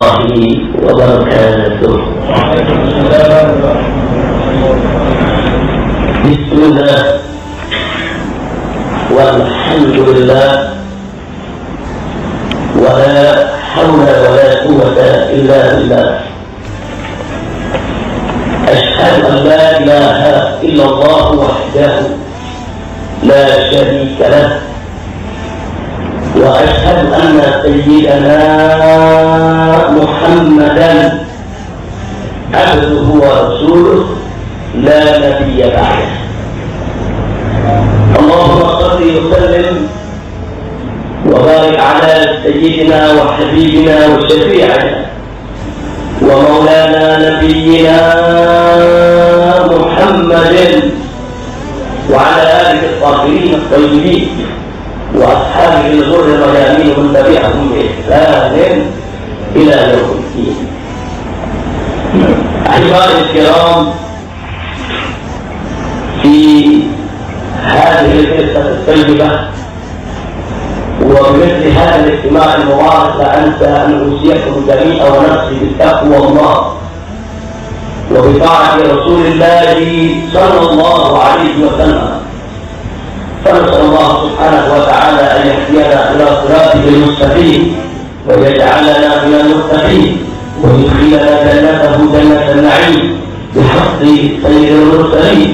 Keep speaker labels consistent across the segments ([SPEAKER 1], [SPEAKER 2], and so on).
[SPEAKER 1] الله وبركاته. بسم الله والحمد لله ولا حول ولا قوة إلا بالله. أشهد أن لا إله إلا الله وحده لا شريك له، وأشهد أن سيدنا محمدا عبده ورسوله لا نبي بعده. اللهم صل وسلم وبارك على سيدنا وحبيبنا وشفيعنا ومولانا نبينا محمد وعلى آله الطاهرين الطيبين وأصحابه الغر الميامين ومن تبعهم بإحسان إلى يوم الدين. أحبائي الكرام، في هذه القصة الطيبة وبمثل هذا الاجتماع المبارك لا أنسى أن أوصيكم جميعا ونفسي بتقوى الله وبطاعة رسول الله صلى الله عليه وسلم. فنسأل الله سبحانه وتعالى أن يهدينا إلى صراطه المستقيم ويجعلنا من المتقين ويدخلنا جنته جنة النعيم بحق سيد المرسلين،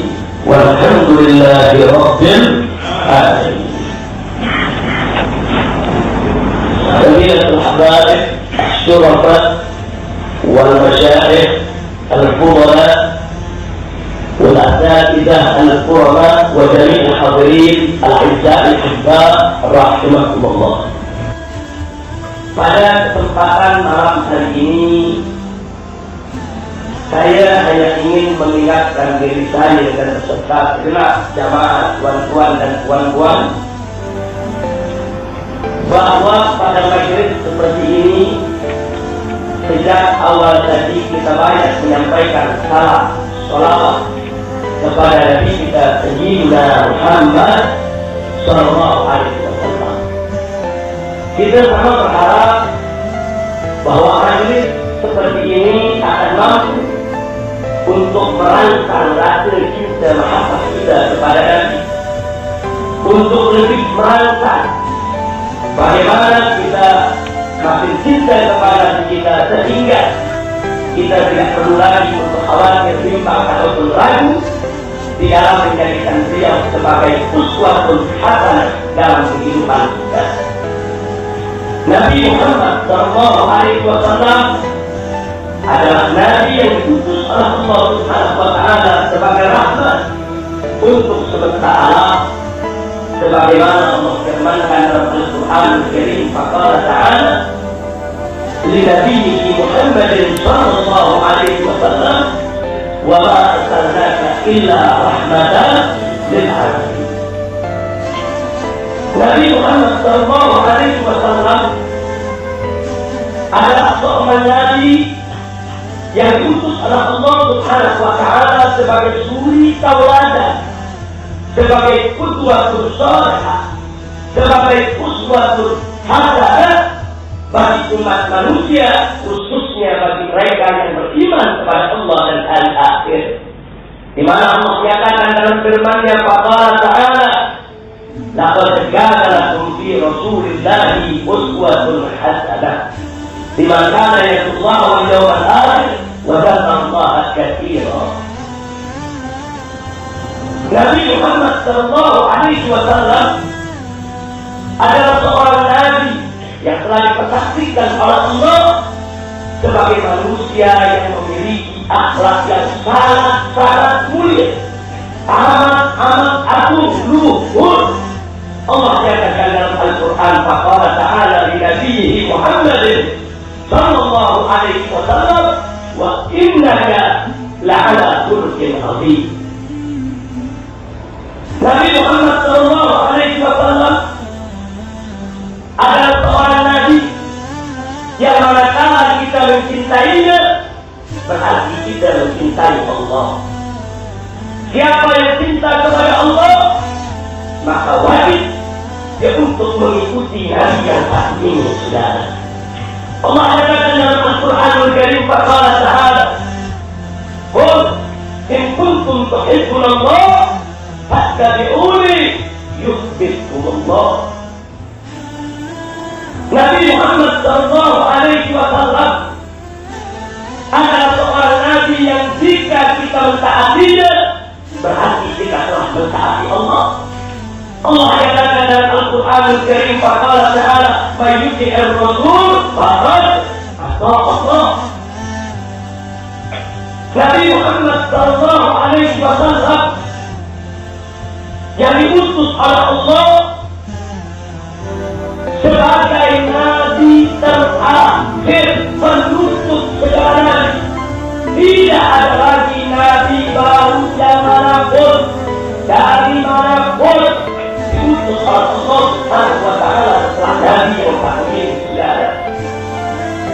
[SPEAKER 1] والحمد لله رب العالمين. جميع الحبائب الشرفاء والمشايخ الفضلاء والأساتذة الكرماء وجميع الحاضرين الأعزاء الأحباء رحمكم الله. Pada kesempatan malam hari ini, saya hanya ingin mengingatkan diri saya dan beserta segenap jamaah tuan-tuan dan puan-puan bahwa pada majelis seperti ini sejak awal tadi kita banyak menyampaikan salam sholawat kepada Nabi kita Sayyidina Muhammad sallallahu alaihi wasallam. Kita sama berharap bahwa majelis seperti ini akan mampu untuk merangsang rasa cinta mahabbah kita kepada Nabi, untuk lebih merangsang bagaimana kita makin cinta kepada Nabi kita sehingga kita tidak perlu lagi untuk khawatir, bimbang ataupun ragu di dalam menjadikan beliau sebagai uswatun hasanah dalam kehidupan kita. Nabi Muhammad sallallahu alaihi wasallam adalah Nabi yang diutus oleh Allah Subhanahu wa taala sebagai rahmat untuk semesta alam, sebagaimana Allah firmankan dalam Al-Qur'an Al-Karim, faqala ta'ala لنبيه محمد صلى الله عليه وسلم وما أرسلناك إلا رحمة للعالمين. Nabi Muhammad sallallahu alaihi wasallam adalah seorang nabi yang diutus oleh Allah Subhanahu wa taala sebagai suri tauladan, sebagai qudwatun shalihah, sebagai uswatun hasanah bagi umat manusia, khususnya bagi mereka yang beriman kepada Allah dan hari akhir. Di mana Allah menyatakan dalam firman-Nya, faqala ta'ala laqad kana lakum fi rasulillahi uswatun hasanah liman kana yarjullaha wal yawmal akhir wa dzakara Allaha katsiran. Nabi Muhammad sallallahu alaihi wasallam adalah seorang nabi yang telah dipersaksikan oleh Allah sebagai manusia yang memiliki akhlak yang sangat mulia, amat agung, luhur. Allah nyatakan dalam Al-Quran, faqala ta'ala li nabiyhi Muhammadin sallallahu alaihi wasallam wa innaka la'ala khuluqin 'azim. Nabi Muhammad sallallahu alaihi wasallam adalah seorang nabi yang manakala kita mencintainya berarti kita mencintai Allah. Siapa yang cinta kepada Allah maka wajib dia untuk mengikuti nabi yang saat ini, saudara. Allah katakan dalam Al-Quran Karim faqala ta'ala qul in kuntum tuhibbunallah fattabi'uni yuhibbukumullah. Nabi Muhammad sallallahu alaihi wasallam adalah seorang nabi yang jika kita mentaatinya berarti kita telah mentaati Allah. Allah katakan dalam Al-Quran Al-Karim faqala ta'ala may yuti'ir rasul faqad ata Allah. Nabi Muhammad sallallahu alaihi wasallam yang diutus oleh Allah sebagai nabi terakhir penutup segala nabi. Tidak ada lagi nabi baru yang manapun dari manapun diutus oleh Allah Subhanahu wa ta'ala setelah nabi yang paling sudah ada.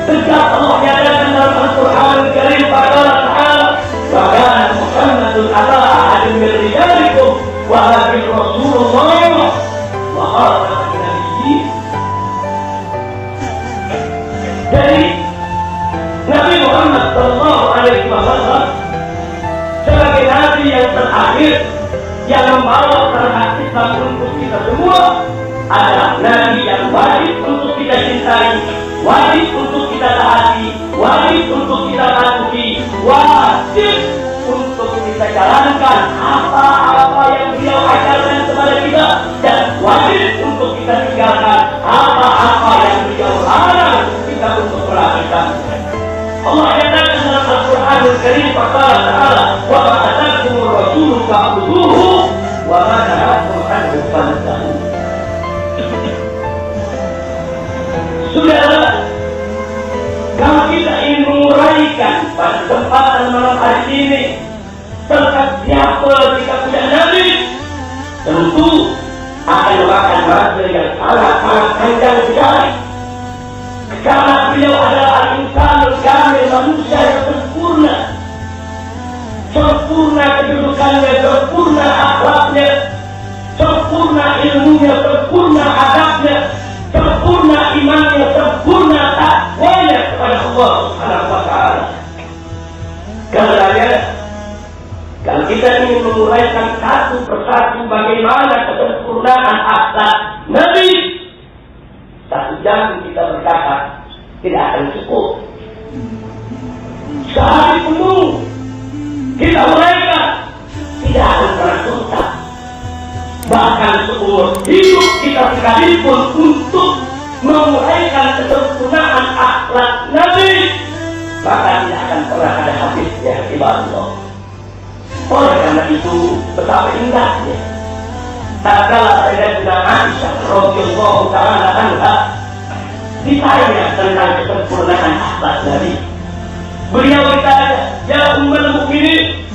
[SPEAKER 1] Sejak Allah nyatakan dalam Al-Quran Al-Karim faqala ta'ala wa kana Muhammadun aba ahadin min rijalikum walakin Rasulullah wa khatamun nabiyyin. Jadi Nabi Muhammad sallallahu alaihi wasallam sebagai nabi yang terakhir yang membawa syariat Islam untuk kita semua adalah nabi yang wajib untuk kita cintai, wajib untuk kita taati, wajib untuk kita patuhi, wajib untuk kita jalankan apa-apa yang beliau ajarkan kepada kita, dan wajib untuk kita tinggalkan apa-apa yang beliau larang kita untuk melakukan. Allah katakan dalam Al-Quran Al-Karim faqala ta'ala wa ma atakumur rasulu fa'khudhuhu wa ma nahakum anhu fantahu. Saudara, kalau kita ingin menguraikan pada kesempatan malam hari ini tentang siapa kita punya Nabi, tentu akan memakan masa yang sangat-sangat panjang sekali. Karena beliau adalah insan kamil, manusia yang sempurna, sempurna kedudukannya, sempurna akhlaknya, sempurna ilmunya, sempurna adabnya, sempurna imannya, sempurna takwanya kepada Allah Subhanahu wa ta'ala. Karenanya kalau kita ingin menguraikan satu persatu bagaimana kesempurnaan akhlak Nabi, satu jam kita berkata tidak akan cukup. Sehari penuh kita uraikan tidak akan pernah tuntas. Bahkan seumur hidup kita sekalipun untuk menguraikan kesempurnaan akhlak Nabi, maka tidak akan pernah ada habisnya ibadah. Oleh karena itu betapa indahnya tatkala Sayyidatina Aisyah radhiyallahu ta'ala anha ditanya tentang kesempurnaan akhlak Nabi. Beliau bertanya, ya ummul mukminin,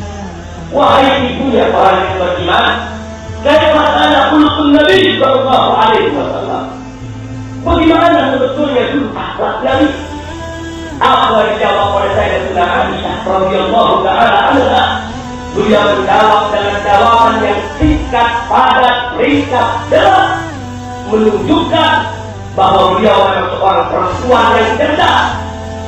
[SPEAKER 1] wahai ibunya orang yang beriman, kaifa kana khuluqun Nabi sallallahu alaihi wasallam? Bagaimana sebetulnya dulu akhlak Nabi? Apa dijawab oleh Sayyidatina Aisyah radhiyallahu ta'ala anha? Beliau menjawab dengan jawaban yang singkat, padat, ringkas, jelas, menunjukkan bahwa beliau adalah seorang perempuan yang cerdas,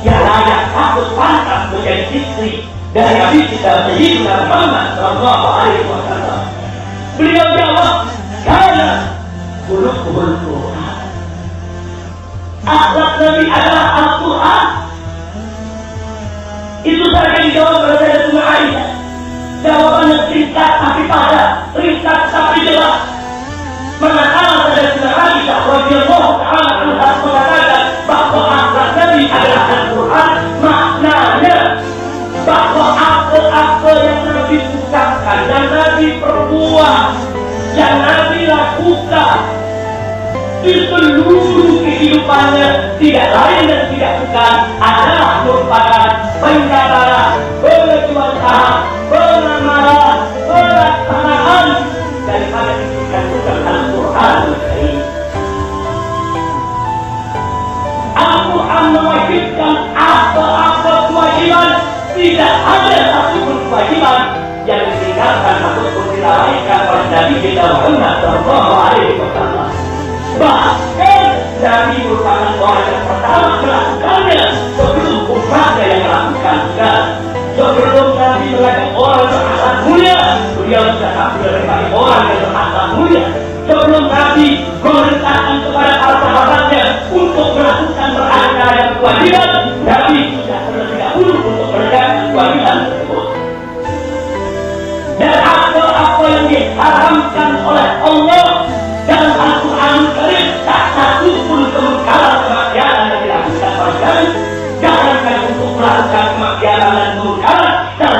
[SPEAKER 1] yang layak patut pantas menjadi istri dari Nabi kita Sayyidina Muhammad sallallahu alaihi wasallam. Beliau jawab, karena khuluqul Quran. Akhlak Nabi adalah Al-Quran. Itu saja dijawab oleh Sayyidatina Aisyah. Jawabannya singkat tapi padat, ringkas tapi jelas. Manakala Sayyidatina Aisyah radhiyallahu ta'ala anha mengatakan bahwa akhlak Nabi adalah Al-Quran, maknanya bahwa apa-apa yang Nabi ucapkan, yang Nabi perbuat, yang Nabi lakukan di seluruh kehidupannya tidak lain dan tidak bukan adalah merupakan penjabaran, pengecualian, penamaran, pelaksanaan daripada dikandungkan Al-Quran. Al-Quran mewajibkan apa-apa kewajiban, tidak ada satu pun kewajiban yang ditinggalkan ataupun dilalaikan oleh Nabi kita Muhammad sallallahu alaihi wasallam. Bahkan Nabi merupakan orang yang pertama melakukannya sebelum umatnya yang melakukan.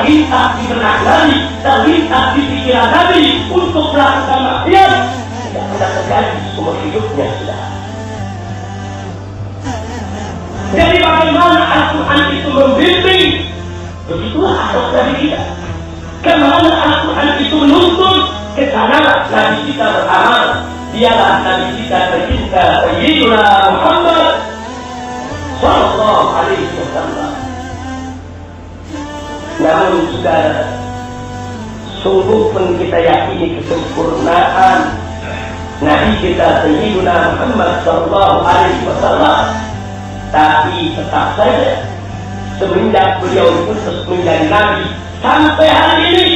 [SPEAKER 1] terlintas di benak Nabi, terlintas di pikiran Nabi untuk melakukan maksiat, tidak pernah terjadi seumur hidupnya sudah. Jadi bagaimana Al-Quran itu membimbing? Begitulah akhlak Nabi kita. Kemana Al-Quran itu menuntun? Ke sana Nabi kita beramal. Dialah Nabi kita tercinta Sayyidina Muhammad Sallallahu Alaihi Wasallam. Namun saudara, sungguh pun kita yakini kesempurnaan Nabi kita Sayyidina Muhammad Sallallahu Alaihi Wasallam. Tapi tetap saja semenjak beliau diutus menjadi Nabi sampai hari ini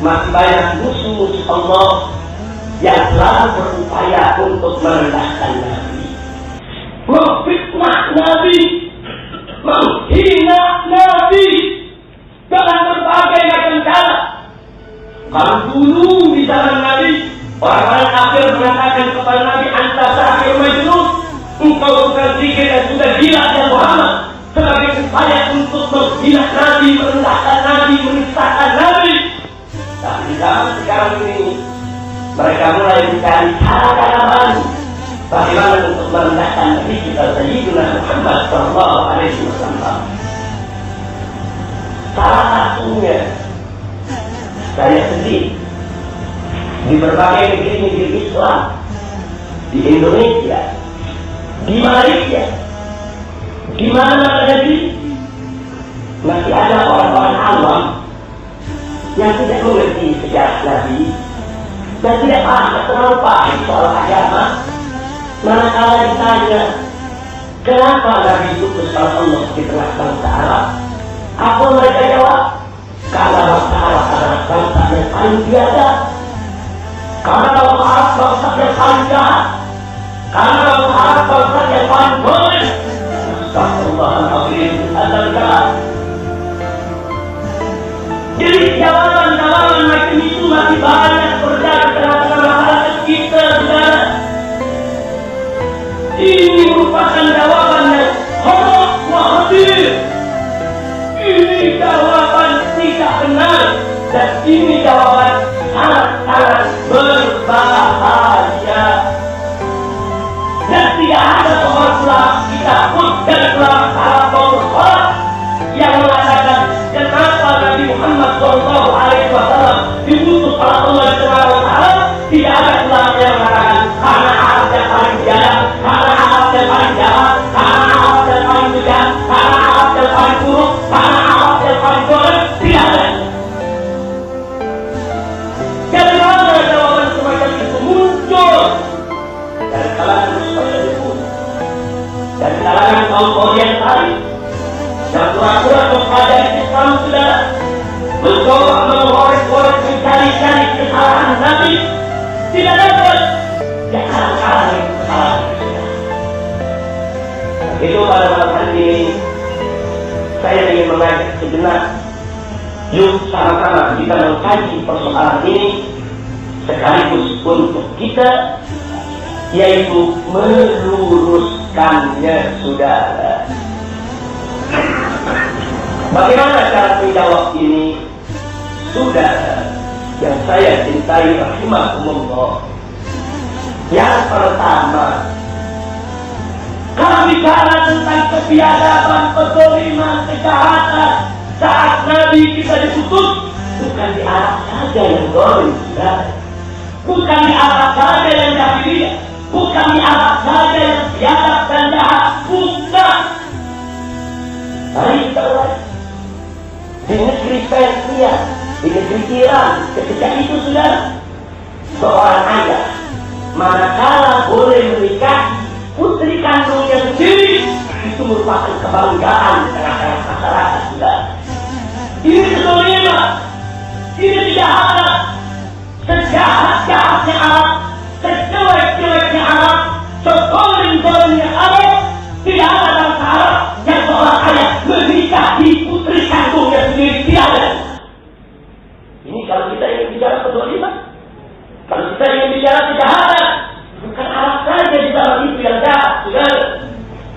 [SPEAKER 1] masih banyak musuh Allah yang selalu berupaya untuk merendahkan Nabi, memfitnah Nabi, menghina Nabi dengan berbagai macam cara. Kalau dulu di zaman Nabi, orang-orang kafir mengatakan kepada Nabi, "Anta sahir majnun, engkau bukan zikir dan sudah gila dan Muhammad," sebagai upaya untuk menghina Nabi, merendahkan Nabi, menistakan Nabi. Tapi di zaman sekarang ini mereka mulai mencari cara-cara baru bagaimana untuk merendahkan Nabi kita Sayyidina Muhammad Sallallahu Alaihi Wasallam. Salah satunya saya sendiri di berbagai negeri-negeri Islam, di Indonesia, di Malaysia, di mana negeri masih ada orang-orang awam yang tidak mengerti sejarah Nabi dan tidak terlalu paham soal agama. Manakala ditanya kenapa Nabi diutus oleh Allah di tengah bangsa Arab, apa mereka jawab? Karena bangsa Arab adalah bangsa yang paling biadab, karena bangsa Arab bangsa yang paling jahat, karena bangsa Arab bangsa yang paling boleh. Astagfirullahaladzim. Jadi jawaban-jawaban macam itu masih banyak berada di tengah-tengah masyarakat kita, saudara. Ini merupakan jawaban yang hoak wa hadir. Ini jawaban tidak benar dan ini jawaban sangat-sangat berbahaya. Dan tidak ada seorang ulama kita pun dan ulama Arab maupun orang yang mengatakan kenapa Nabi Muhammad Sallallahu Alaihi Wasallam diutus oleh Allah Subhanahu Wa Taala. Tidak ada ulama yang mengatakan karena Arab yang paling biadab, karena Arab yang paling jahat, karena Arab yang paling bijak, karena Arab yang paling buruk, karena Arab yang paling boleh. Tidak ada. Dari mana jawaban semacam itu muncul? Dari kalangan manusia itu, dari kalangan kaum orientalis yang pura-pura kepada Islam sudah mencoba mengorek-orek mencari-cari kesalahan Nabi, tidak dapat. Ya kalah itu kesalahan sudah. Itu pada malam hari ini saya ingin mengajak sejenak, yuk sama-sama kita mengkaji persoalan ini sekaligus untuk kita, yaitu meluruskannya, saudara. Bagaimana cara menjawab ini, saudara yang saya cintai rahimahumullah? Yang pertama, kalau bicara tentang kebiadaban, kezaliman, kejahatan saat Nabi kita diutus, bukan di Arab saja yang zalim, saudara. Bukan di Arab saja yang jahiliyah, bukan di Arab saja yang biadab dan jahat, bukan. Baik, di negeri Persia, di negeri Iran, ketika itu sudah seorang ayah manakala boleh menikahi putri kandungnya sendiri, itu merupakan kebanggaan di tengah-tengah masyarakat, sudah. Ini kezaliman, ini kejahatan, sejahat-jahatnya Arab, sejelek-jeleknya Arab, sezalim-zalimnya Arab. Tidak ada bangsa Arab yang seorang ayah menikahi putri kandungnya sendiri, tidak ada. Ini kalau kita ingin bicara kezaliman, kalau kita ingin bicara kejahatan, bukan Arab saja di dalam itu yang jahat, sudah.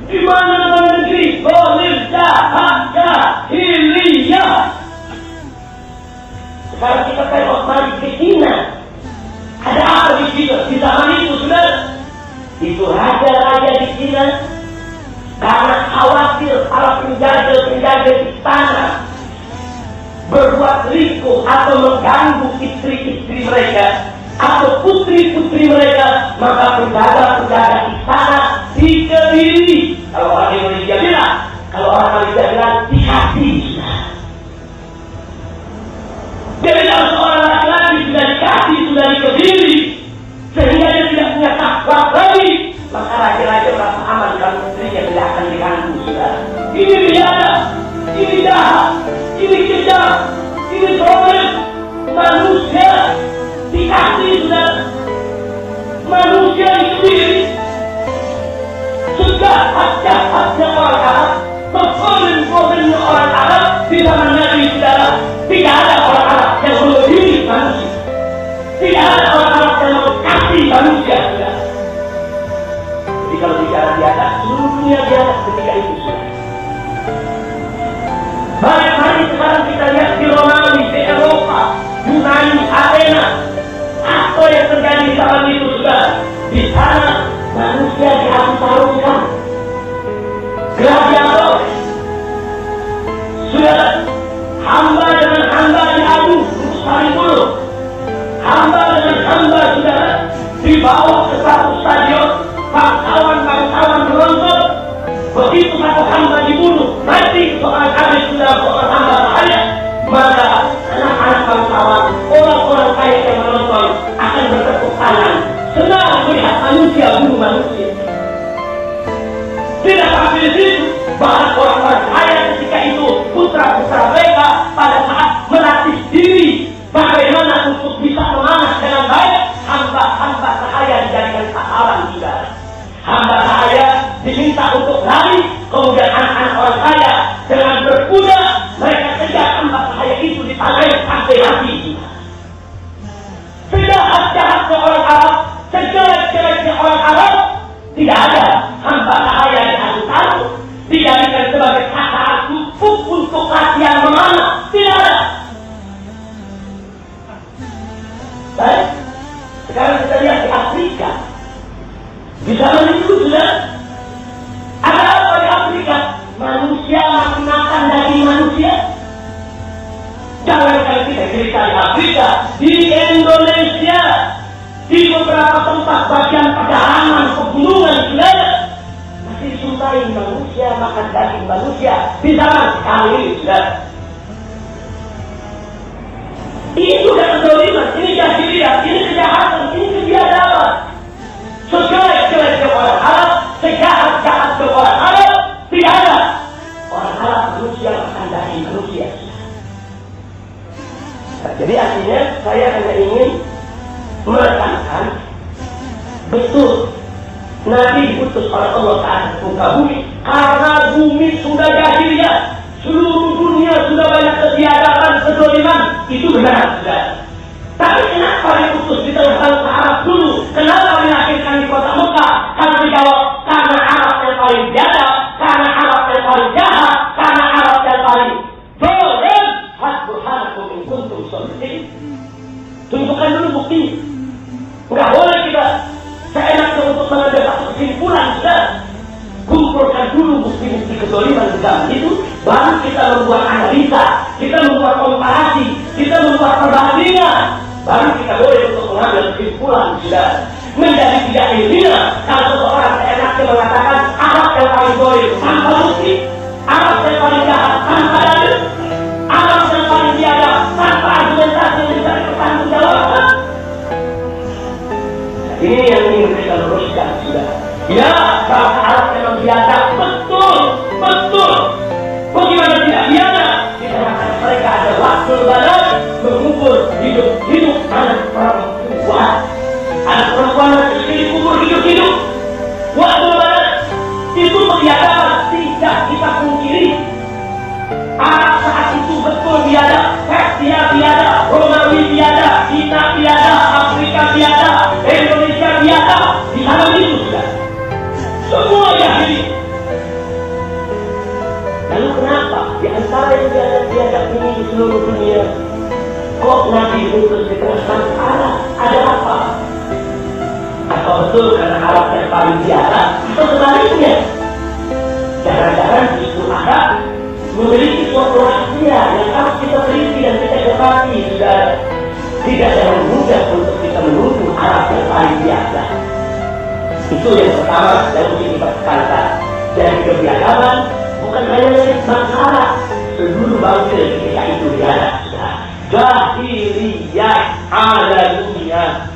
[SPEAKER 1] Di mana negeri zalim, jahat, jahiliyah, Iya. Sekarang kita tengok mari ke Cina. Ada apa di Cina? Di zaman itu sudah. Itu raja-raja di Cina karena khawatir para penjaga-penjaga istana berbuat liku atau mengganggu istri-istri mereka atau putri-putri mereka, maka penjaga-penjaga istana dikebiri. Kalau orang Indonesia bilang, kalau orang Malaysia bilang dikasih. Jadi kalau seorang laki-laki sudah dikasih, sudah dikebiri, sehingga dia tidak punya takwa lagi, maka raja-raja merasa aman kalau istrinya tidak akan diganggu. Ini biada, ini jahat, ini kejam, ini zalim. Manusia dikasih sudah, manusia dikebiri. Sejahat-jahatnya orang Arab, berkomen-komennya orang Arab di zaman Nabi saudara, tidak ada orang Arab yang melebihi manusia. Tidak ada orang Arab yang mengasihi manusia saudara. Jadi kalau bicara biadab, seluruh dunia biadab ketika itu sudah. Banyak hari sekarang kita lihat di Romawi, di Eropa, Yunani, Athena, apa yang terjadi di zaman itu sudah. Di sana manusia diamputkan, gladiator, sudah hamba dengan hamba diadu untuk saling bunuh, hamba dengan hamba sudah dibawa ke satu stadion, bangsawan menonton. Begitu satu hamba dibunuh, mati seorang habis sudah seorang hamba bahaya, maka anak-anak bangsawan, orang-orang kaya yang menonton akan bertepuk tangan, senang melihat manusia bunuh manusia. Tidak sampai di situ, bahkan orang-orang kaya ketika itu putra-putra mereka pada saat melatih diri bagaimana untuk bisa memanah dengan baik, hamba-hamba sahaya dijadikan sasaran juga. Hamba sahaya diminta untuk lari, kemudian anak-anak orang kaya dengan berkuda mereka kejar hamba sahaya itu ditanai sampai mati. Sejahat-jahatnya orang Arab, sejelek-jeleknya orang Arab, tidak ada hamba sahaya yang tahu dijadikan sebagai sasaran empuk untuk latihan memanah. Tidak ada. Baik, sekarang kita lihat di Afrika. Di zaman itu sudah ada apa di Afrika? Manusia makan daging manusia. Jangan kita cerita di Afrika, di Indonesia, di beberapa tempat bagian pedalaman, pegunungan sudah masih disumpahi manusia makan daging manusia di zaman sekarang ini sudah. Ini sudah kezaliman, ini jahiliyah, ini kejahatan, ini kebiadaban. Sejelek-jeleknya orang Arab, sejahat-jahatnya orang Arab, tidak ada orang Arab manusia makan daging manusia. Nah, jadi artinya saya hanya ingin menekankan betul Nabi diutus oleh Allah Ta'ala ke muka bumi karena bumi sudah jahiliyah, seluruh dunia sudah banyak ketiadaan, kezaliman, itu benar sudah. Tapi kenapa diutus di tengah bangsa Arab dulu? Kenapa dilahirkan di kota Mekah? Kalau dijawab, karena Arab yang paling biadab, karena Arab yang paling jahat, karena Arab yang paling zalim. Hasbuhanakum in kuntum shadiqin. Tunjukkan dulu bukti. Enggak boleh kita seenaknya untuk mengambil satu kesimpulan sudah. Kumpulkan dulu bukti-bukti kezaliman di zaman itu, baru kita membuat analisa, kita membuat komparasi, kita membuat perbandingan, baru kita boleh untuk mengambil kesimpulan sudah. Menjadi tidak ilmiah kalau seseorang seenaknya mengatakan Arab yang paling zalim tanpa bukti, Arab yang paling jahat tanpa dalil, Arab yang paling biadab tanpa argumentasi yang bisa dipertanggungjawabkan. Ini yang ingin kita luruskan sudah. Ya, bangsa Arab memang biadab, betul. Bagaimana tidak biadab? Dikarenakan mereka ada waktu lebaran mengubur hidup anak perempuan. Anak perempuan yang dikubur hidup. Waktu lebaran itu biadab, tidak kita pungkiri. Arab saat itu betul biadab, Persia biadab, Romawi biadab, Cina biadab, Afrika biadab, Indonesia biadab. Di sana itu sudah semua jahili. Lalu kenapa? Di antara yang diajak ini di seluruh dunia, kok Nabi diutus di tengah Arab? Ada apa? Apa betul karena Arab yang paling biasa? Atau sebaliknya? Jangan-jangan justru Arab memiliki suatu rahasia yang harus kita teliti dan kita cermati. Sudah tidak dengan mudah untuk kita menuduh Arab yang paling biasa. Itu yang pertama yang mesti kita tekankan. Dari kebiadaban bukan hanya dari bangsa Arab, seluruh bangsa ketika itu biasa. Jahiliyah ala dunia.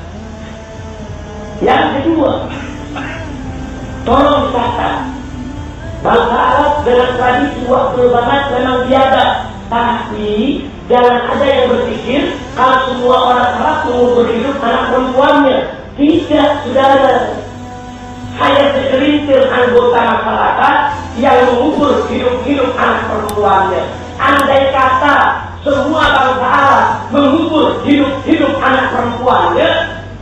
[SPEAKER 1] Yang kedua, tolong dicatat, bangsa Arab dengan tradisi waktu banget memang biada. Tapi jangan ada yang berpikir kalau semua orang Arab mengubur hidup anak perempuannya. Tidak, saudara. Hanya segelintir anggota masyarakat yang mengubur hidup-hidup anak perempuannya. Andai kata semua bangsa Arab mengubur hidup-hidup anak perempuannya,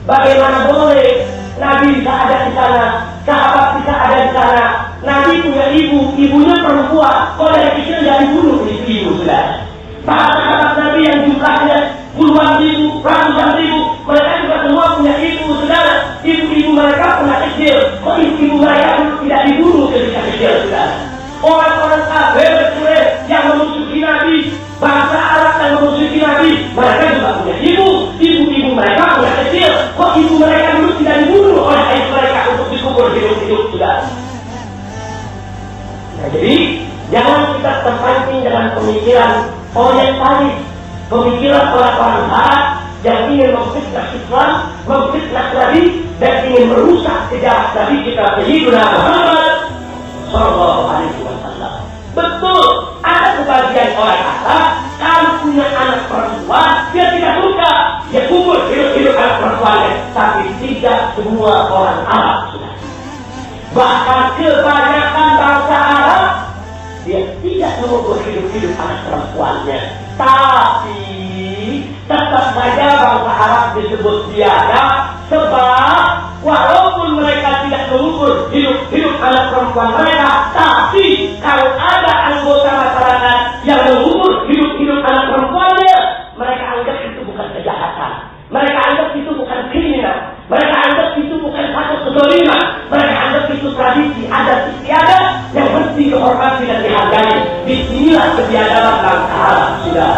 [SPEAKER 1] bagaimana boleh Nabi bisa ada di sana, sahabat bisa ada di sana. Nabi punya ibu, ibunya perempuan. Kalau dari kecil dia dibunuh ibu sudah. Bahkan sahabat Nabi yang jumlahnya puluhan ribu, ratusan ribu, mereka juga semua punya ibu, saudara. Ibu-ibu mereka pernah kecil. Kok ibu mereka tidak dibunuh ketika kecil, saudara? Orang-orang kafir yang memusuhi Nabi, bangsa Arab yang memusuhi Nabi, mereka juga punya ibu. Ibu-ibu mereka punya kecil. Kok ibu mereka dulu tidak dibunuh oleh ayah mereka untuk dikubur hidup-hidup, saudara? Nah, jadi jangan kita terpancing dengan pemikiran orientalis, pemikiran orang-orang Arab yang ingin memfitnah Islam, memfitnah Nabi, dan ingin merusak sejarah Nabi kita Sayyidina Muhammad Sallallahu Alaihi Wasallam. Betul, ada sebagian orang Arab kalau punya anak perempuan dia tidak suka, dia kubur hidup-hidup anak perempuannya. Tapi tidak semua orang Arab sudah. Bahkan kebanyakan bangsa Arab dia tidak mengubur hidup-hidup anak perempuannya. Tapi tetap saja bangsa Arab disebut biadab, sebab walaupun mereka tidak mengubur hidup-hidup anak perempuan mereka, tapi kalau ada anggota masyarakat yang mengubur hidup-hidup anak perempuannya, mereka anggap itu bukan kejahatan, mereka anggap itu bukan kriminal, mereka anggap itu bukan satu kezaliman, mereka anggap itu tradisi adat istiadat yang mesti dihormati dan dihargai. Disinilah kebiadaban bangsa Arab, sudah.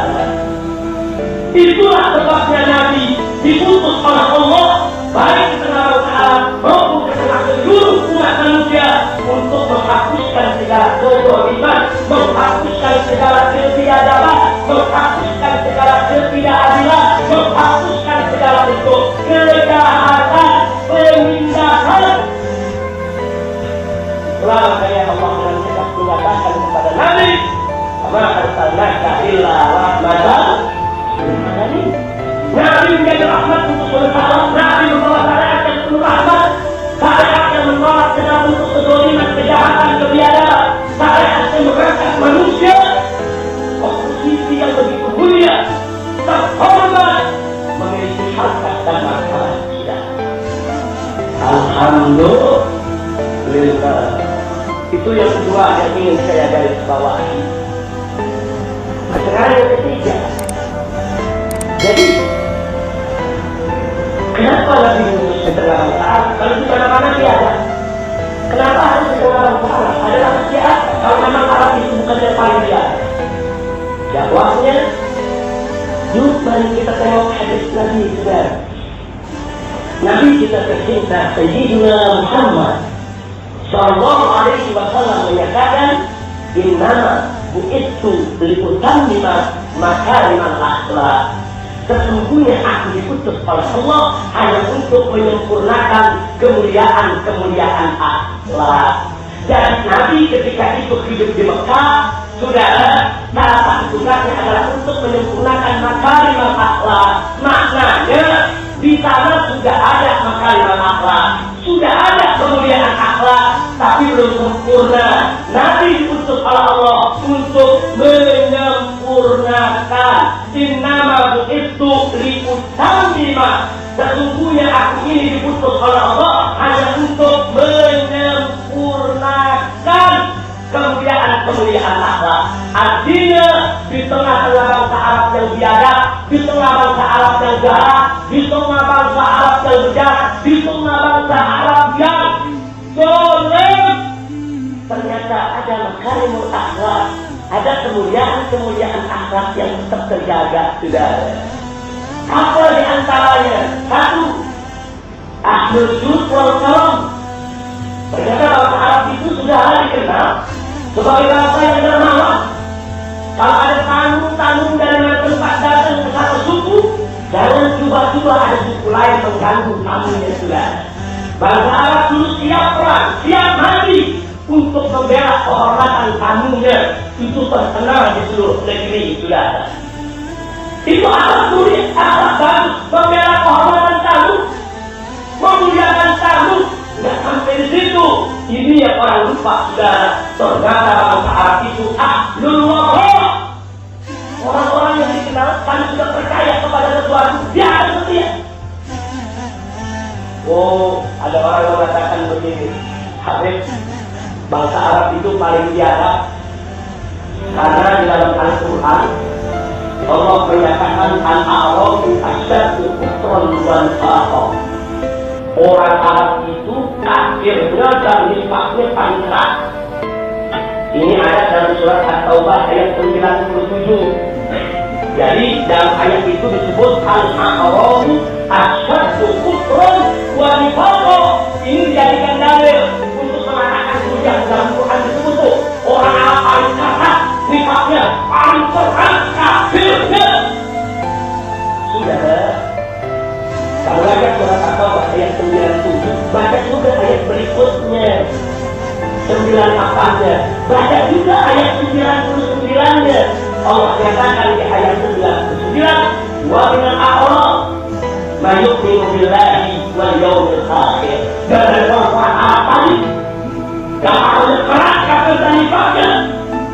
[SPEAKER 1] Itulah sebabnya Nabi diutus oleh Allah baik di tengah bangsa Arab maupun di tengah seluruh umat manusia untuk menghapuskan segala kezaliman, menghapuskan segala ketiadaban, menghapuskan segala ketidakadilan, menghapuskan segala bentuk kejahatan, penindasan. Selama saya Allah dengan tegas mengatakan kepada Nabi, "Ma arsalnaka illa rahmatan." Nabi menjadi rahmat untuk seluruh. Nabi membawa syariat yang penuh rahmat, syariat yang menolak segala bentuk kezaliman, kejahatan, kebiadaban, syariat yang mengangkat manusia ke posisi yang begitu mulia, terhormat, memiliki harkat dan martabat. Alhamdulillah. Itu yang kedua yang ingin saya garis bawahi. Sekarang yang ketiga. Jadi, kenapa Nabi Muhammad setengah Arab? Kalau di mana-mana dia ada. Kenapa harus setengah Arab? Adalah siapa? Kalau memang Arab itu bukan yang paling biasa. Jawabnya, yuk mari kita tengok hadis Nabi juga. Nabi kita tercinta Sayyidina Muhammad Sallallahu Alaihi Wasallam menyatakan, Innama bu'ittu liutammima makarimal akhlak. Sesungguhnya aku diutus oleh Allah hanya untuk menyempurnakan kemuliaan-kemuliaan akhlak. Dan Nabi ketika itu hidup di Mekah, saudara, salah satu tugasnya adalah untuk menyempurnakan makarimal akhlak. Maknanya di sana sudah ada makarimal akhlak, sudah ada kemuliaan akhlak, tapi belum sempurna. Nabi diutus oleh Allah untuk menyempurnakan. Innama bu'ittu liutammima. Sesungguhnya aku ini diutus oleh Allah hanya untuk menyempurnakan kemuliaan kemuliaan akhlak. Artinya di tengah-tengah bangsa Arab yang biadab, di tengah bangsa Arab yang jahat, di tengah bangsa Arab yang bejat, di tengah bangsa Arab yang zalim, ternyata ada makarimul akhlak, ada kemuliaan akhlak yang tetap terjaga, saudara. Apa di antaranya? Satu, ahlul jud wal karam. Ternyata bangsa Arab itu sudah dikenal sebagai bangsa yang dermawan. Kalau ada tamu dari mana tempat datang ke satu suku, jangan coba-coba ada suku lain mengganggu tamunya, saudara. Bangsa Arab dulu siap perang, siap mati untuk membela kehormatan tamunya. Itu terkenal di seluruh negeri, saudara. Itu akhlak mulia, akhlak bagus, membela kehormatan tamu, memuliakan tamu. Nggak sampai di situ. Ini yang orang lupa, saudara. Ternyata bangsa Arab itu ahlul wara. Orang-orang yang dikenal karena sudah percaya kepada sesuatu, dia akan setia. Oh, ada orang yang mengatakan begini, Habib, bangsa Arab itu paling biadab karena di dalam Al-Quran Allah menyatakan al-Arabu asyaddu kufran wa nifaqan. Orang Arab itu kafirnya dan nifaqnya paling keras. Ini ada dalam surat At-Taubah ayat 97. Jadi dalam ayat itu disebut al-Arabu asyaddu kufran wa nifaqan. Ini dijadikan dalil untuk mengatakan hujah dalam Quran disebut orang Arab paling keras, nifaqnya paling keras, kafirnya. Sudah. Kalau baca surat At-Taubah ayat 97, baca juga ayat berikutnya 98-nya, baca juga ayat 99-nya. Allah katakan di ayat 99, wa minal a'rab ma yu'minu billahi wal yawmil akhir. Dan ada orang apa nih? Kalau keras kafir dan nifaqnya,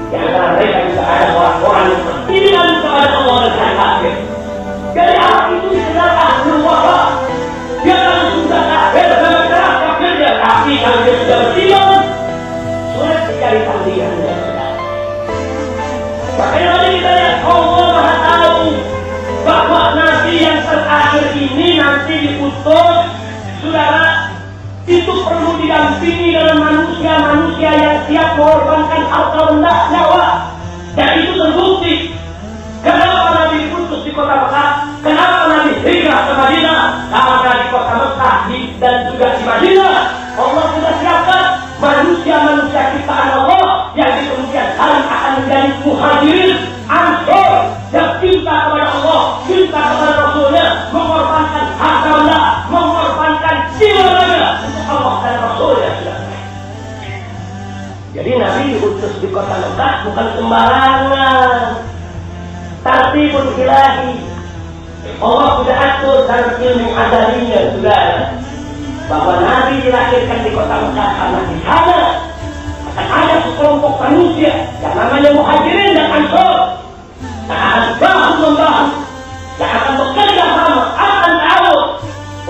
[SPEAKER 1] di antara mereka juga ada orang-orang yang beriman kepada Allah dan hari akhir. Dari Arab itu dikenal ahlul wara. Dia kalau sudah kafir dan keras kafirnya, tapi kalau dia sudah beriman, sulit dicari tandingannya. Makanya tadi kita lihat Allah Maha tahu bahwa Nabi yang terakhir ini nanti diutus, saudara, itu perlu didampingi dengan manusia-manusia yang siap mengorbankan harta benda nyawa. Dan itu terbukti. Kenapa Nabi diutus di kota Mekah? Kenapa Nabi hijrah ke Madinah? Karena di kota Mekah dan juga di Madinah Allah sudah siapkan manusia-manusia ciptaan Allah yang di kemudian hari akan menjadi muhajirin, ansor, yang cinta kepada Allah, cinta kepada Rasulnya, mengorbankan harta benda, mengorbankan jiwanya untuk Allah dan Rasulnya. Jadi Nabi diutus di kota Mekah bukan sembarangan. Tartibul ilahi. Allah sudah atur dalam ilmu azalinya, saudara, bahwa Nabi dilahirkan di kota Mekah karena di sana akan ada sekelompok manusia yang namanya muhajirin dan ansor yang akan bahu-membahu, yang akan bekerja sama, akan tahu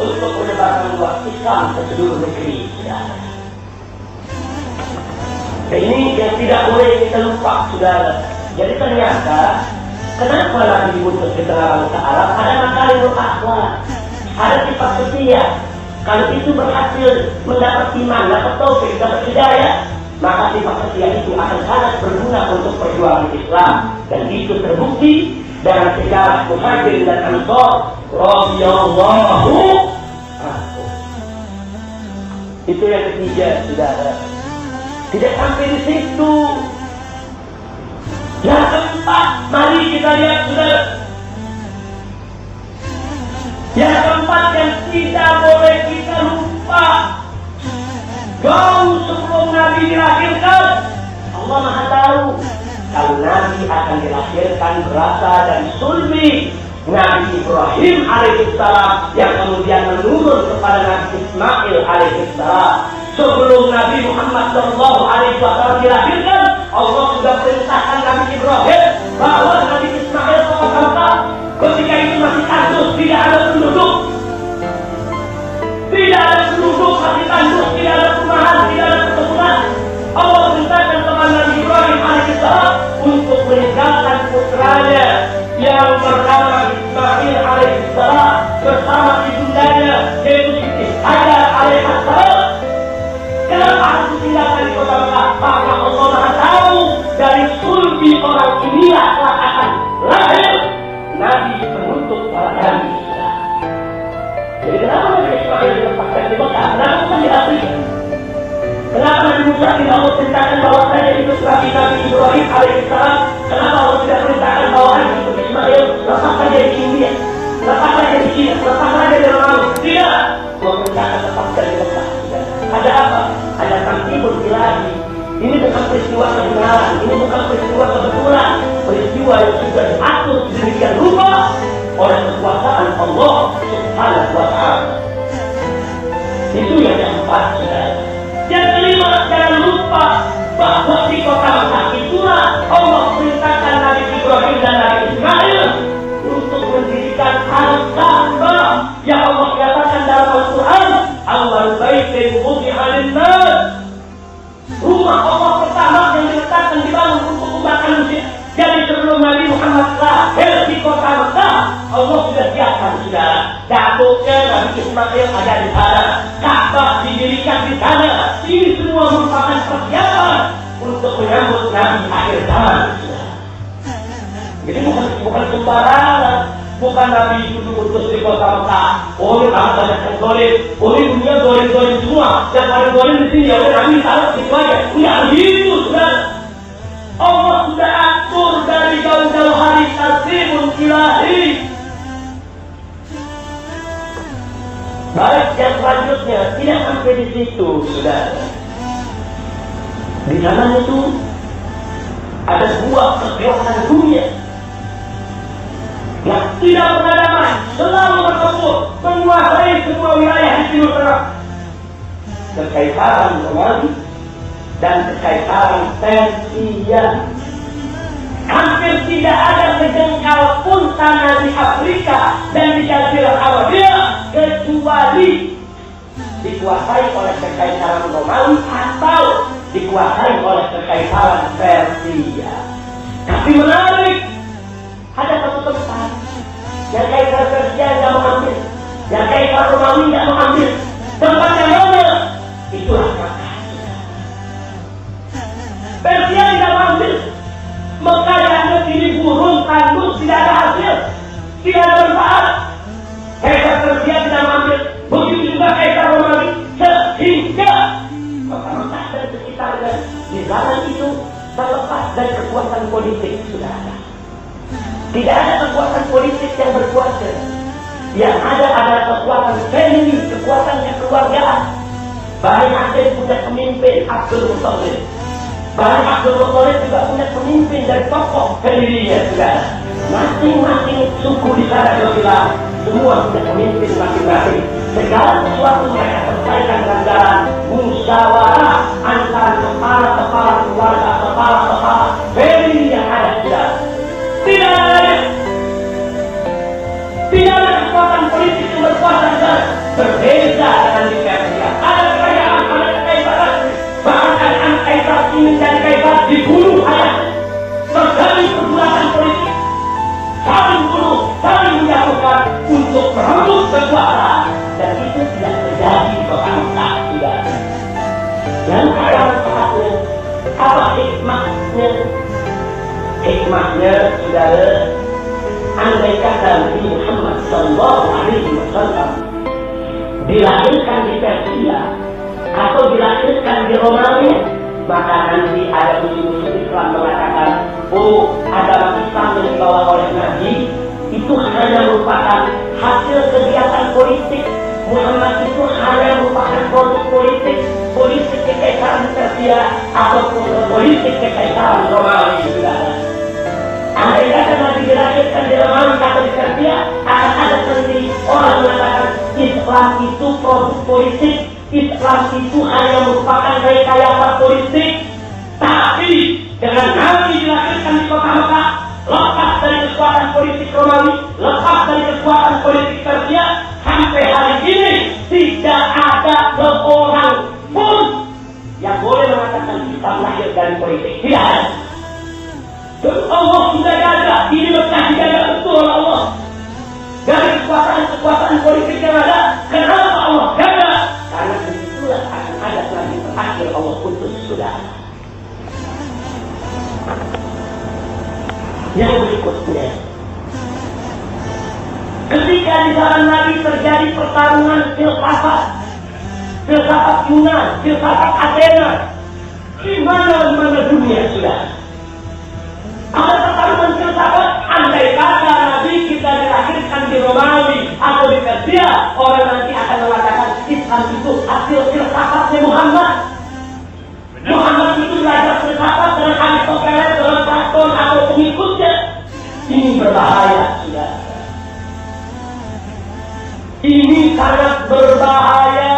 [SPEAKER 1] untuk menyebarkan luas Islam ke seluruh negeri, saudara. Dan ini yang tidak boleh kita lupa, saudara. Jadi ternyata kenapa Nabi diutus di tengah bangsa Arab? Ada makarimul akhlak, ada sifat setia. Kalau itu berhasil mendapat iman, dapat taufik, dapat hidayah, maka sifat setia itu akan sangat berguna untuk perjuangan Islam. Dan itu terbukti dalam sejarah Muhajirin dan Ansor radhiyallahu anhum. Itu yang ketiga, saudara. Tidak sampai di situ. Yang keempat, mari kita lihat, saudara. Yang keempat yang tidak boleh kita lupa, jauh sebelum Nabi dilahirkan, Allah Maha tahu kalau Nabi akan dilahirkan berasal dari sulbi Nabi Ibrahim alaihissalam yang kemudian menurun kepada Nabi Ismail alaihissalam. Sebelum Nabi Muhammad SAW dilahirkan, Allah sudah perintahkan Nabi Ibrahim bahwa Nabi Ismail SAW ketika itu masih tandus, tidak ada penduduk, masih tandus, tidak ada perumahan, tidak ada perkebunan. Allah perintahkan kepada Nabi Ibrahim alaihissalam bersama ibundanya yaitu Siti Hajar alaihissalam. Kenapa harus ditinggalkan di kota Mekah? Maka Allah Maha tahu dari sulbi orang inilah akan lahir Nabi penutup para nabi. Jadi kenapa Nabi Ismail dilepaskan di Mekah? Kenapa bukan di Afrika? Kenapa Nabi Musa tidak Allah ceritakan bahwa saya itu Nabi Ibrahim alaihissalam? Kenapa Allah tidak ceritakan bahwa Nabi Ismail lepas saja di India, lepas saja di China, lepas saja di Romawi? Tidak. Allah ceritakan lepaskan di Mekah. Ada apa? Ada tamtibul ilahi. Ini bukan peristiwa kebenaran, ini bukan peristiwa kebetulan, peristiwa yang sudah diatur sedemikian rupa oleh kekuasaan Allah Subhanahu wa Ta'ala. Itu yang keempat, saudara. Yang kelima, jangan lupa bahwa di kota Mekah itulah Allah perintahkan Nabi Ibrahim dan Nabi Ismail untuk mendirikan Al-Ka'bah yang Allah katakan dalam Al-Quran, awal baitin wudi'a lin-nas. Rumah Allah pertama yang diletakkan dibangun untuk umat manusia. Jadi sebelum Nabi Muhammad lahir di kota Mekah, Allah sudah siapkan, saudara. Dapurnya Nabi Ismail ada di sana, Ka'bah didirikan di sana. Ini semua merupakan persiapan untuk menyambut Nabi akhir zaman, saudara. Jadi bukan sembarangan. Bukan Nabi itu diutus di kota Mekah. Oh, ini akan banyak yang dolim. Oh, ini dunia dolim-dolim semua. Yang paling dolim di sini, ya Nabi taruh situ aja. Tidak begitu, saudara. Allah sudah atur dari jauh-jauh hari tasbihun ilahi. Baik, yang selanjutnya tidak sampai di situ, saudara. Di sana itu ada sebuah kekuatan dunia yang tidak pernah damai, selalu bertempur, menguasai semua wilayah di Timur Tengah. Kekaisaran Romawi dan kekaisaran Persia. Hampir tidak ada sejengkal pun tanah di Afrika dan di Jazirah Arabia kecuali dikuasai oleh kekaisaran Romawi atau dikuasai oleh kekaisaran Persia. Tapi menarik, ada satu tempat yang kaisar Persia tidak mengambil, yang kaisar Romawi tidak mengambil. Tempat yang mana? Itulah Mekah. Persia tidak mengambil. Mekah yang ini burung tandus, tidak ada hasil, tidak ada manfaat. Kaisar Persia tidak mengambil, begitu juga kaisar Romawi. Sehingga Mekah dan sekitarnya di zaman itu terlepas dari kekuatan politik sudah ada. Tidak ada kekuatan politik yang berkuasa. Yang ada adalah kekuatan family, kekuatan kekeluargaan. Bani Hashim punya pemimpin Abdul Muttalib. Bani Abdul Muttalib juga punya pemimpin dan tokoh pendirinya juga. Masing-masing suku di sana bilang semua punya pemimpin masing-masing. Segala sesuatu mereka selesaikan dengan jalan musyawarah antara kepala-kepala keluarga, kepala-kepala family yang ada di sana. Tidak ada kekuatan politik yang berkuasa dan berbeda dengan di Persia. Ada kekayaan, ada kekaisaran. Bahkan anak kaisar ingin jadi kaisar dibunuh ayah. Terjadi pergulatan politik, saling bunuh, saling menjatuhkan untuk merebut kekuasaan. Dan itu tidak terjadi di kota Mekah juga. Yang ada manfaatnya, apa hikmahnya? Hikmahnya, saudara, andai kata Nabi Muhammad Sallallahu Alaihi Wasallam dilahirkan di Persia atau dilahirkan di Romawi, maka nanti ada musuh-musuh Islam mengatakan, oh, agama Islam yang dibawa oleh Nabi itu hanya merupakan hasil kegiatan politik. Muhammad itu hanya merupakan produk politik, politik kekaisaran Persia ataupun politik kekaisaran Romawi juga. Andai kata Nabi dilahirkan di Romawi atau di Persia, akan ada sendiri orang mengatakan Islam itu produk politik, Islam itu hanya merupakan rekayasa politik. Tapi dengan Nabi dilahirkan di kota Mekah, lepas dari kekuatan politik Romawi, lepas dari kekuatan politik Persia, sampai hari ini tidak ada seorang pun yang boleh mengatakan Islam lahir dari politik. Tidak ada. Dan Allah sudah jaga, ini Mekah dijaga betul oleh Allah. Dari kekuatan perdebatan politik yang ada. Kenapa Allah jaga? Karena disitulah akan ada nabi terakhir Allah utus, saudara. Yang berikutnya, ketika di zaman Nabi terjadi pertarungan filsafat Yunan, filsafat Athena, di mana dunia sudah ada pertarungan filsafat. Andai kata Nabi kita dilahirkan di Romawi atau di Persia, orang nanti akan mengatakan Islam itu hasil filsafatnya Muhammad. Muhammad itu belajar filsafat dengan Aristoteles, dengan Platon atau pengikutnya. Ini berbahaya, sudah. Ini sangat berbahaya.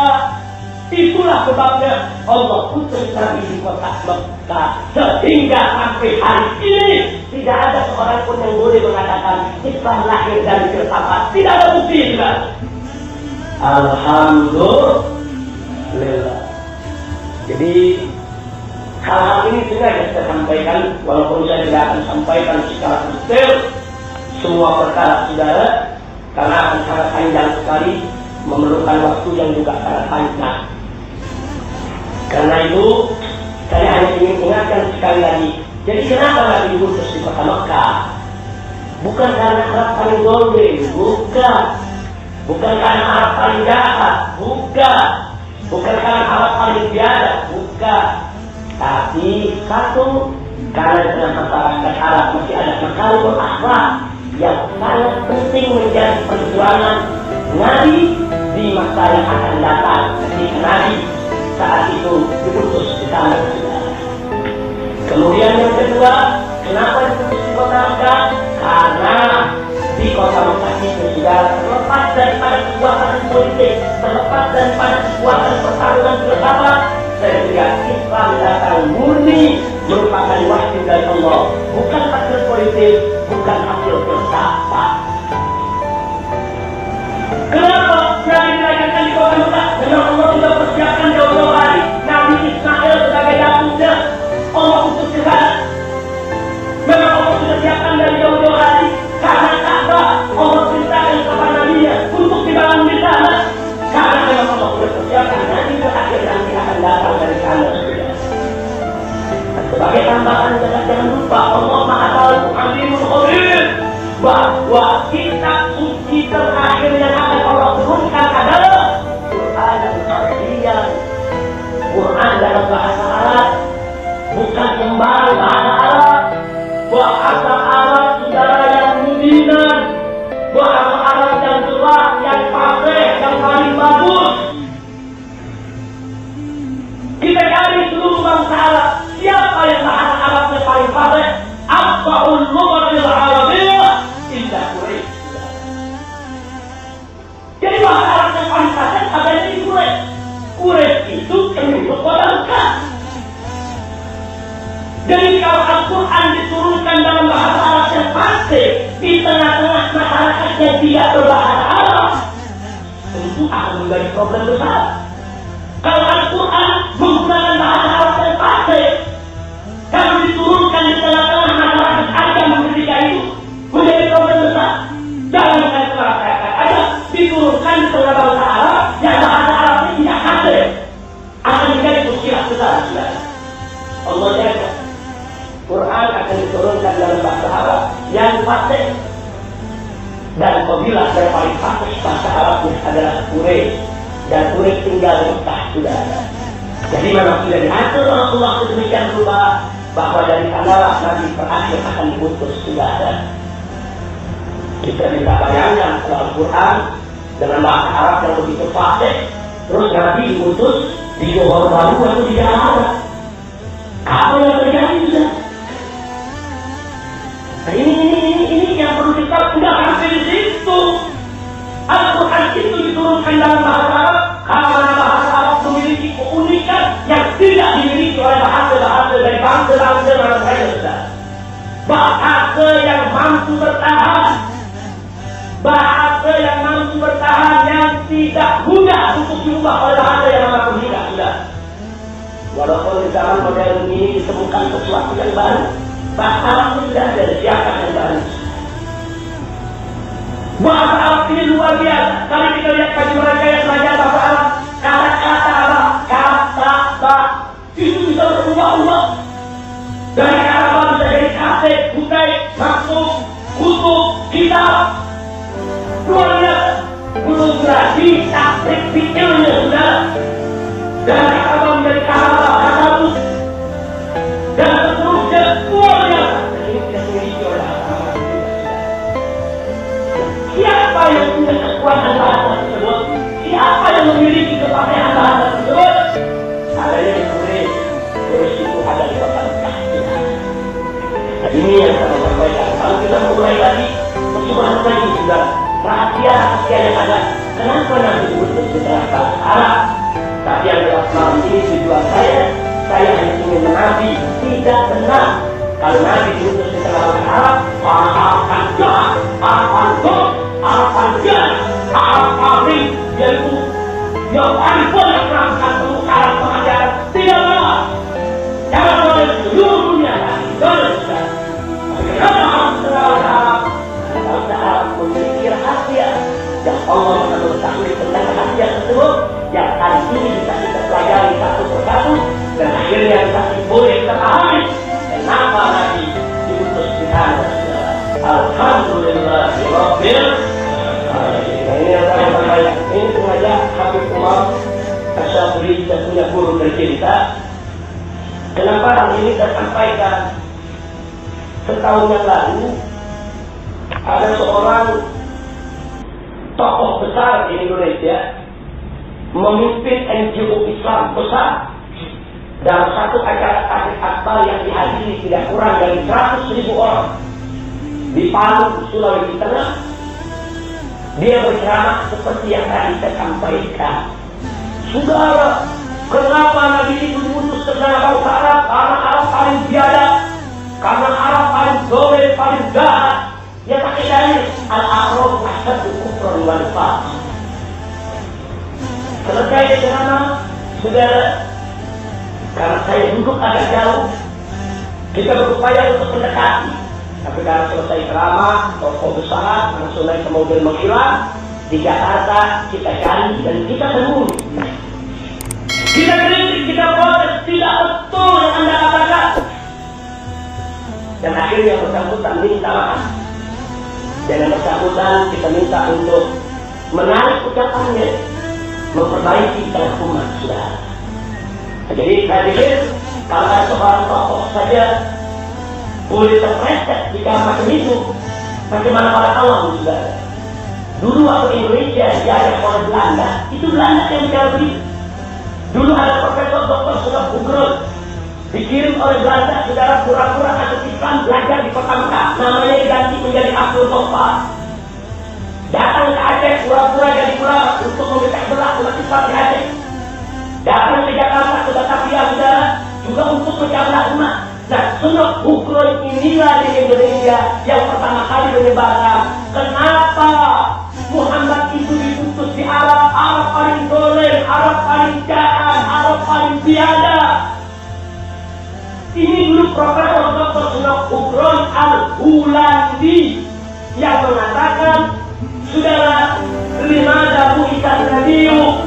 [SPEAKER 1] Itulah sebabnya Allah utus Nabi di kota Mekah, sehingga sampai hari ini tidak ada seorang pun yang boleh mengatakan Islam lahir dari filsafat. Tidak ada bukti, sudah. Alhamdulillah. Jadi hal-hal ini sengaja saya sampaikan, walaupun saya tidak akan sampaikan secara detail semua perkara, saudara, karena akan sangat panjang sekali, memerlukan waktu yang juga sangat panjang. Karena itu saya hanya ingin ingatkan sekali lagi. Jadi kenapa Nabi diutus di kota Mekah? Bukan karena Arab paling golden, bukan. Bukan karena Arab paling jahat, bukan. Bukan karena Arab paling biadab, bukan. Tapi satu, karena dalam masyarakat Arab masih ada makarimul akhlak yang sangat penting menjadi perjuangan Nabi di masa yang akan datang, ketika Nabi saat itu diutus di sana. Kemudian yang kedua, kenapa diutus di kota Mekah? Karena di kota Mekah itu sudah terlepas daripada kekuatan politik, terlepas daripada kekuatan pertarungan filsafat, sehingga Islam datang murni merupakan wahyu dari Allah, bukan hasil politik, bukan hasil filsafat. Kenapa Nabi dilahirkan di kota Mekah? Karena Allah sudah persiapkan jauh-jauh hari Nabi Ismail sebagai dapurnya. Allah utus ke sana. Memang Allah sudah siapkan dari jauh-jauh hari. Karena Ka'bah Allah perintahkan kepada Nabi-Nya untuk dibangun di sana. Karena memang Allah sudah persiapkan Nabi terakhir nanti akan datang dari sana. Sebagai tambahan, jangan lupa Allah Maha Tahu, Alimul Khabir, bahwa kitab suci terakhir yang akan Allah turunkan adalah Quran dan Al-Qur'an. Quran dalam bahasa Arab, bukan kembali bahasa Arab. Bahasa Arab saudara yang mubinan, bahasa Arab yang jelas, yang fasih, yang paling bagus. Kita cari seluruh bangsa Arab, siapa yang bahasa Arabnya paling fasih? Asbahul lughatil arabiyyah inda Quraisy. Jadi bahasa Arab yang paling fasih ada di Quraisy. Quraisy itu penduduk kota Mekah. Jadi kalau Al-Quran diturunkan dalam bahasa Arab yang fasih di tengah-tengah masyarakat yang tidak berbahasa Arab, tentu akan menjadi problem besar. Kalau Al-Quran menggunakan bahasa Arab yang fasih, kalau diturunkan di tengah-tengah masyarakat agama ketika itu, menjadi problem besar. Jangan masyarakat aja diturunkan di tengah bangsa Arab yang bahasa Arabnya tidak fasih, akan menjadi muskilah besar. Allah jaga. Quran akan diturunkan dalam bahasa Arab yang fasih, dan apabila yang paling fasih bahasa Arabnya adalah Quraisy, dan Quraisy tinggal di Mekah sudah ada. Jadi memang sudah diatur oleh Allah sedemikian rupa bahwa dari sanalah Nabi terakhir akan diutus sudah ada. Kita bisa bayangkan kalau Al-Quran dengan bahasa Arab yang begitu fasih, terus Nabi diutus di Johor Baru atau di Jakarta, apa yang terjadi sudah? Nah, ini yang perlu kita tidak sampai di situ. Al-Quran itu diturunkan dalam bahasa Arab karena bahasa Arab memiliki keunikan yang tidak dimiliki oleh bahasa-bahasa dari bangsa-bangsa mana saja. Bahasa yang mampu bertahan, bahasa yang mampu bertahan, yang tidak mudah untuk diubah oleh bahasa yang mampu tidak sudah. Walaupun di zaman modern ini ditemukan sesuatu yang baru, bahasa Arab itu tidak ada siapa yang baru. Bahasa Arab ini luar biasa. Kalau kita lihat kaji mereka yang belajar bahasa Arab, kata-kata Arab, kata-kata itu bisa berubah-ubah. Dari kata Arab bisa jadi kate, kutai, maksud, kutub, kitab. Luar biasa. Belum lagi taktik pikirnya sudah. Dari kata Arab menjadi kata bus. Dan seterusnya luar biasa. Dan ini tidak memiliki oleh Arab. Siapa yang punya kekuatan bahasa tersebut? Siapa yang memiliki kepasaian bahasa tersebut? Adanya di Quraisy. Quraisy itu ada di kota Mekah. Ini yang saya sampaikan. Kalau kita mulai lagi, percobaan lagi sudah rahasia yang ada. Kenapa nanti diutus setelah bahasa Arab? Tapi yang dalam malam ini tujuan saya hanya ingin menabi. Tidak benar. Kalau Nabi diutus setelah bahasa Arab, akan jahat, akan doh, akan jahat, akan ring, yaitu yang paling banyak melakukan pengusahaan pengajaran. Tidak benar. Jangan boleh seluruh dunia lagi. Boleh sudah. Tapi kenapa harus setelah bahasa Arab? Bahasa Arab memiliki rahasia yang Allah mengetahui tentang rahasia tersebut yang kali ini bisa kita pelajari satu persatu dan akhirnya kita boleh kita pahami kenapa Nabi diutus di sana. Alhamdulillah Rabbil Alamin. Ini yang saya sampaikan. Ini sengaja Habib Umar Asyafri dan punya guru tercinta. Kenapa hal ini saya sampaikan? Setahun yang lalu ada seorang tokoh besar di Indonesia memimpin NGO Islam besar dalam satu acara tahlil akbar yang dihadiri tidak kurang dari 100.000 orang di Palu, Sulawesi Tengah. Dia berceramah seperti yang tadi saya sampaikan. Saudara, kenapa Nabi itu diutus ke negara bangsa Arab? Karena Arab paling biadab, karena Arab paling dolim, paling jahat. Dia pakai dalil al-a'rab asyaddu kufran wa nifaq. Selesai ceramah, saudara, karena saya duduk agak jauh, kita berupaya untuk mendekati. Tapi karena selesai ceramah, tokoh besar langsung naik ke mobil menghilang. Di Jakarta kita cari dan kita temui. Kita kritik, kita protes, tidak betul yang Anda katakan. Dan akhirnya yang bersangkutan minta maaf. Dan yang bersangkutan kita minta untuk menarik ucapannya, memperbaiki umat saudara. Jadi saya pikir kalau ada seorang tokoh saja boleh terpleset jika macam itu, bagaimana pada Allah saudara? Dulu waktu Indonesia dijajah oleh Belanda, itu Belanda yang bicara begitu. Dulu ada Profesor Dr. Sugeng Bugrul dikirim oleh Belanda, saudara, pura-pura masuk Islam, belajar di kota Mekah, namanya diganti menjadi Abdul Ghaffar. Datang ke Aceh, pura-pura jadi ulama untuk memecah belah umat Islam di Aceh. Datang ke Jakarta, ke Batavia, saudara, juga untuk memecah belah umat. Nah, Sugeng Bugrul inilah di Indonesia yang pertama kali menyebarkan kenapa Muhammad itu diutus di Arab, Arab paling dolim, Arab paling jahat, Arab paling biadab. Ini dulu Profesor Dr. Sugeng Bugrul Al-Hulandi yang mengatakan, saudara, limada bu'itsan nabiyyu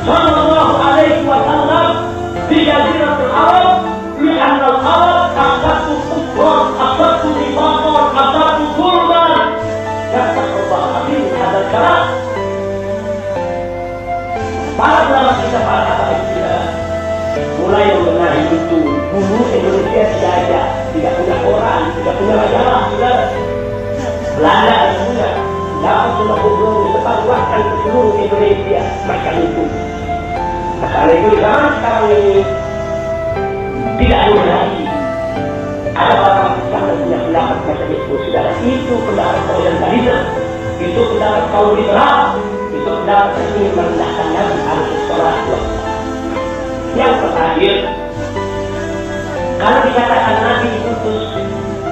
[SPEAKER 1] sallallahu alaihi wasallam di jaziratul Arab li'anna al-Arab asatu kufran, asatu nifaqan, asatu zulman. Yastaghfirullah alazim hadal kalam. Para ulama kita, para kata kita mulai mengenai itu. Dulu Indonesia dijajah, tidak punya koran, tidak punya majalah, saudara. Belanda yang punya, dapat Sugeng Bugrul disebarluaskan ke seluruh Indonesia macam itu. Nah, karena itu zaman sekarang ini tidak ada lagi. Ada orang yang punya pendapat macam itu, saudara. Itu pendapat orientalisme, itu pendapat kaum liberal, itu pendapat yang ingin merendahkan Nabi alaihi salatu wassalam. Yang terakhir, kalau dikatakan Nabi diutus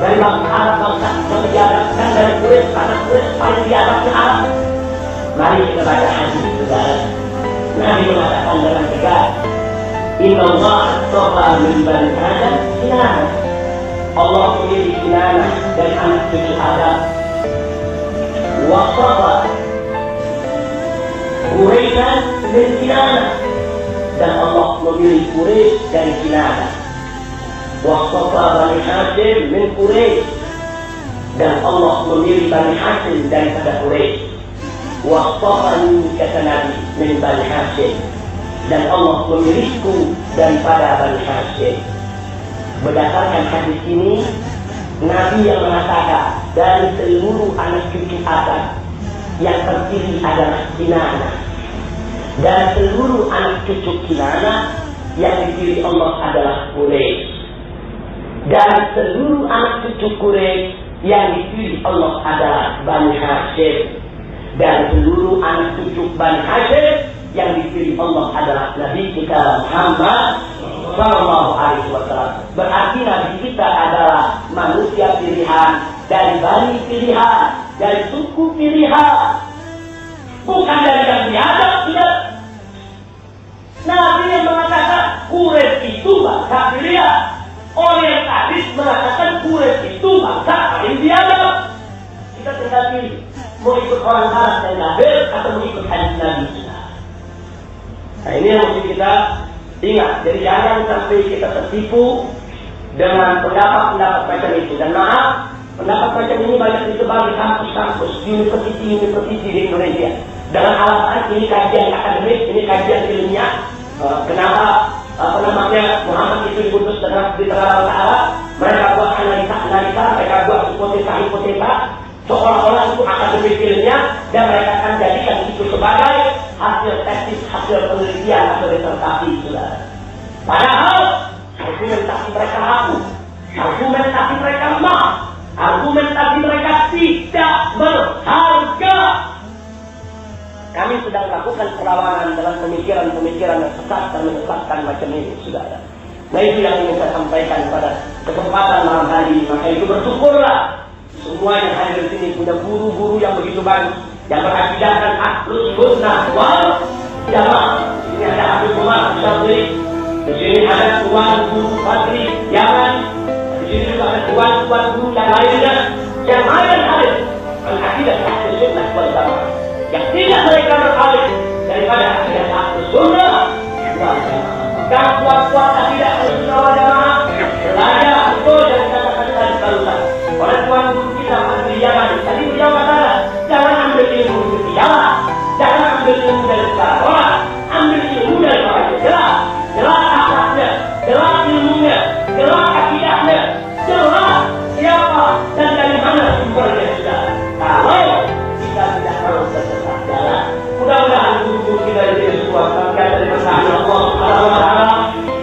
[SPEAKER 1] dari bangsa Arab, bangsa yang biadab, dan dari Quraisy, karena Quraisy paling biadabnya Arab. Mari kita baca hadis, saudara. Nabi mengatakan dengan tegas, Inna Allah astafa min bani Adam Kinanah. Allah memilih Kinanah dari anak cucu Adam. wasafa Quraisy min Kinana, dan Allah memilih Quraisy dari Kinana. Wasafa Bani Hashim min Quraisy, dan Allah memilih Bani Hashim daripada Quraisy. Wasafani kata Nabi min Bani Hashim, dan Allah memilihku daripada Bani Hashim. Berdasarkan hadis ini, Nabi yang mengatakan dari seluruh anak cucu Adam yang terpilih adalah Kinana, dan seluruh anak cucu Kinana yang dipilih Allah adalah Quraisy, dan seluruh anak cucu Quraisy yang dipilih Allah adalah Bani Hashim, dan seluruh anak cucu Bani Hashim yang dipilih Allah adalah Nabi kita Muhammad Sallallahu Alaihi Wasallam. Berarti Nabi kita adalah manusia pilihan, dari bani pilihan, dari suku pilihan, bukan dari yang biasa. Tidak. Nabi yang mengatakan Quraisy itu bangsa pilihan, orientalis mengatakan Quraisy itu bangsa paling biadab. Kita tinggal pilih mau ikut orang Arab dan Nabi atau mau ikut hadis Nabi. Nah, ini yang mesti kita ingat. Jadi jangan sampai kita tertipu dengan pendapat-pendapat macam itu. Dan maaf, pendapat macam ini banyak disebar di kampus-kampus, di universiti di Indonesia, dengan alasan ini kajian akademik, ini kajian ilmiah. Kenapa Muhammad itu diputus dengan di tengah Arab? Mereka buat analisa, mereka buat hipotesa, seolah-olah itu akademik ilmiah, dan mereka akan jadikan itu sebagai hasil tesis, hasil penelitian, hasil disertasi, saudara. Padahal argumentasi mereka rapuh, argumentasi mereka lemah, argumentasi mereka tidak berharga. Kami sedang melakukan perlawanan dalam pemikiran-pemikiran yang sesat dan menyesatkan macam ini, saudara. Nah, itu yang ingin saya sampaikan pada kesempatan malam hari ini. Maka itu bersyukurlah semua yang hadir di sini punya guru-guru yang begitu bagus, yang berakidahkan ahlus sunnah wal jamaah. Ini ada Habib Umar Syafri, di sini ada tuan guru Fadli Yaman, di sini juga ada tuan guru yang lainnya yang hadir berakidah ahlus sunnah wal jamaah, yang tidak mereka berpaling daripada akidah ahlus sunnah wal jamaah. Dan kuat-kuat akidah ahlus sunnah wal jamaah belajar betul yang dikatakan tadi barusan oleh tuan guru kita Fadli Yaman. Tadi beliau katakan, jangan ambil ilmu dari jalan, jangan ambil ilmu dari sekolah, ambil ilmu dari orang yang jelas akhlaknya, jelas ilmunya, jelas akidahnya, jelas siapa dan dari mana sumbernya. Sudah, kalau kita tidak mau tersesat jalan, mudah-mudahan guru-guru kita dari sebuah sampai dari berkah Allah Subhanahu Wa Taala,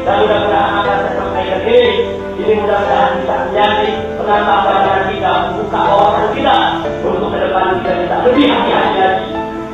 [SPEAKER 1] dan mudah-mudahan akan saya sampaikan ini mudah-mudahan bisa menjadi penambah pelajaran kita, membuka wawasan kita untuk ke depan kita bisa lebih hati-hati lagi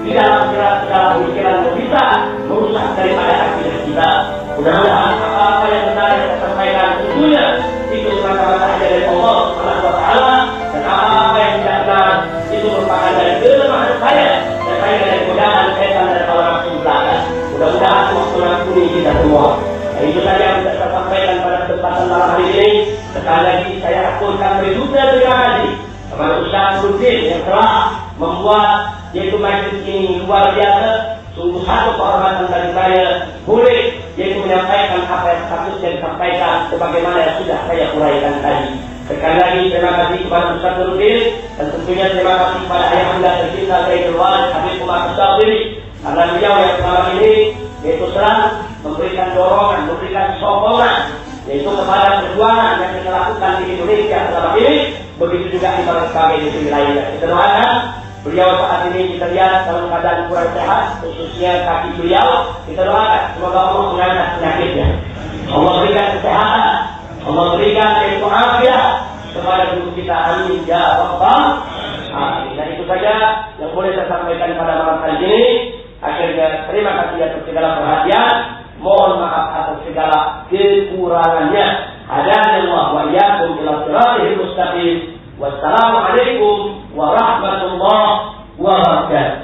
[SPEAKER 1] di dalam pikiran yang bisa merusak daripada akidah kita. Mudah-mudahan apa-apa yang benar yang kita sampaikan tentunya itu semata-mata saja dari Allah Subhanahu Wa Taala, dan apa-apa yang tidak benar itu merupakan dari kelemahan saya dan saya dari godaan setan dan hawa nafsu belaka. Mudah-mudahan Allah mengampuni kita semua. Nah, itu saja yang bisa saya sampaikan pada kesempatan malam hari ini. Sekali lagi saya aturkan berduka terima kasih kepada Ustaz Nurdin yang telah membuat yaitu majlis ini luar biasa. Sungguh satu kehormatan bagi saya boleh yaitu menyampaikan apa yang seharusnya disampaikan sebagaimana yang sudah saya uraikan tadi. Sekali lagi terima kasih kepada Ustaz Nurdin, dan tentunya terima kasih kepada ayah anda tercinta Sayyidul Walid Habib Umar Syafri, karena beliau yang selama ini yaitu selalu memberikan dorongan, memberikan sokongan yaitu kepada perjuangan yang kita lakukan di Indonesia selama ini, begitu juga di berbagai negeri lainnya. Kita doakan beliau saat ini kita lihat dalam keadaan kurang sehat, khususnya kaki beliau. Kita doakan semoga Allah mengangkat penyakitnya, Allah berikan kesehatan, Allah berikan ilmu afiat kepada guru kita, amin ya rabbal alamin. Dan itu saja yang boleh saya sampaikan pada malam hari ini. Akhirnya terima kasih atas segala perhatian, mohon maaf atas segala kekurangannya. Hadanallahu wa iyyakum ila siratal mustaqim. Wassalamualaikum warahmatullahi wabarakatuh.